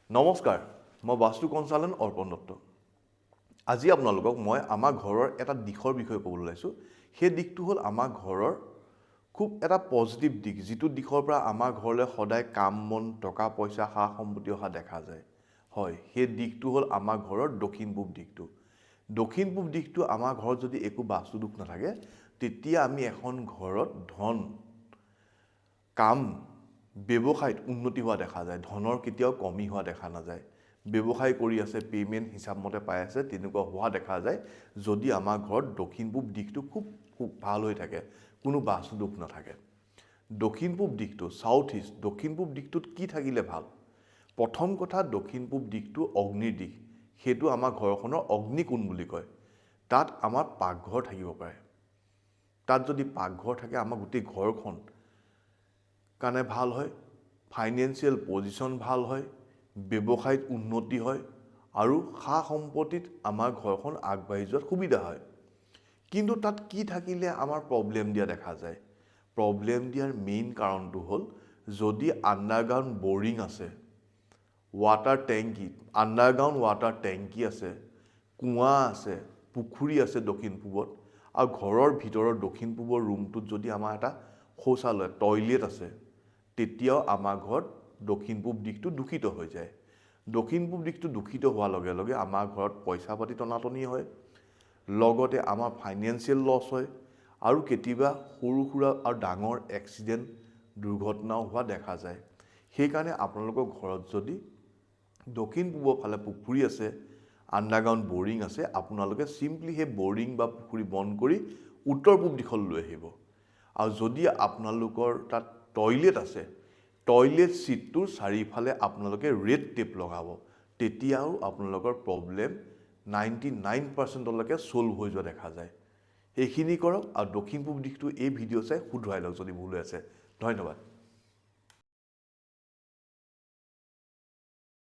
নমস্কাৰ, মই বাস্তু কনচালটেণ্ট অৰ্পণ দত্ত। আজি আপোনালোকক মই আমাৰ ঘৰৰ এটা দিশৰ বিষয়ে ক'বলৈ ওলাইছোঁ। সেই দিশটো হ'ল আমাৰ ঘৰৰ খুব এটা পজিটিভ দিশ, যিটো দিশৰ পৰা আমাৰ ঘৰলৈ সদায় কাম বন, টকা পইচা, সা সম্পত্তি অহা দেখা যায়। হয়, সেই দিশটো হ'ল আমাৰ ঘৰৰ দক্ষিণ পূব দিশটো। দক্ষিণ পূব দিশটো আমাৰ ঘৰত যদি একো বাস্তু দোষ নাথাকে, তেতিয়া আমি এখন ঘৰত ধন, কাম, ব্যৱসায়ত উন্নতি হোৱা দেখা যায়। ধনৰ কেতিয়াও কমি হোৱা দেখা নাযায়। ব্যৱসায় কৰি আছে, পে'মেণ্ট হিচাপ মতে পাই আছে, তেনেকুৱা হোৱা দেখা যায় যদি আমাৰ ঘৰত দক্ষিণ পূব দিশটো খুব ভাল হৈ থাকে, কোনো বাস্তু দোষ নাথাকে। দক্ষিণ পূব দিশটো, চাউথ ইষ্ট, দক্ষিণ পূব দিশটোত কি থাকিলে ভাল? প্ৰথম কথা, দক্ষিণ পূব দিশটো অগ্নিৰ দিশ। সেইটো আমাৰ ঘৰখনৰ অগ্নিকোণ বুলি কয়। তাত আমাৰ পাকঘৰ থাকিব পাৰে। তাত যদি পাকঘৰ থাকে, আমাৰ গোটেই ঘৰখন কাৰণে ভাল হয়, ফাইনেন্সিয়েল পজিশ্যন ভাল হয়, ব্যৱসায়ত উন্নতি হয় আৰু সা সম্পত্তিত আমাৰ ঘৰখন আগবাঢ়ি যোৱাত সুবিধা হয়। কিন্তু তাত কি থাকিলে আমাৰ প্ৰব্লেম দিয়া দেখা যায়? প্ৰব্লেম দিয়াৰ মেইন কাৰণটো হ'ল, যদি আণ্ডাৰগ্ৰাউণ্ড বৰিং আছে, ৱাটাৰ টেংকি, আণ্ডাৰগ্ৰাউণ্ড ৱাটাৰ টেংকি আছে, কুঁৱা আছে, পুখুৰী আছে দক্ষিণ পূবত, আৰু ঘৰৰ ভিতৰৰ দক্ষিণ পূবৰ ৰুমটোত যদি আমাৰ এটা শৌচালয়, টয়লেট আছে, তেতিয়াও আমাৰ ঘৰত দক্ষিণ পূব দিশটো দূষিত হৈ যায়। দক্ষিণ পূব দিশটো দূষিত হোৱাৰ লগে লগে আমাৰ ঘৰত পইচা পাতি টনাটনি হয়, লগতে আমাৰ ফাইনেন্সিয়েল লছ হয়, আৰু কেতিয়াবা সৰু সুৰা আৰু ডাঙৰ এক্সিডেণ্ট, দুৰ্ঘটনাও হোৱা দেখা যায়। সেইকাৰণে আপোনালোকৰ ঘৰত যদি দক্ষিণ পূবৰ ফালে পুখুৰী আছে, আণ্ডাৰগ্ৰাউণ্ড বৰিং আছে, আপোনালোকে চিম্পলি সেই বৰিং বা পুখুৰী বন্ধ কৰি উত্তৰ পূব দিশলৈ লৈ আহিব। আৰু যদি আপোনালোকৰ তাত টয়লেট আছে, টয়লেট ছিটটোৰ চাৰিওফালে আপোনালোকে ৰেড টেপ লগাব। তেতিয়াও আপোনালোকৰ প্ৰব্লেম 99% ছল্ভ হৈ যোৱা দেখা যায়। এইখিনি কৰক আৰু দক্ষিণ পূব দিশটো এই ভিডিঅ' চাই শুধৰাই লওক যদি ভুল হৈ আছে। ধন্যবাদ।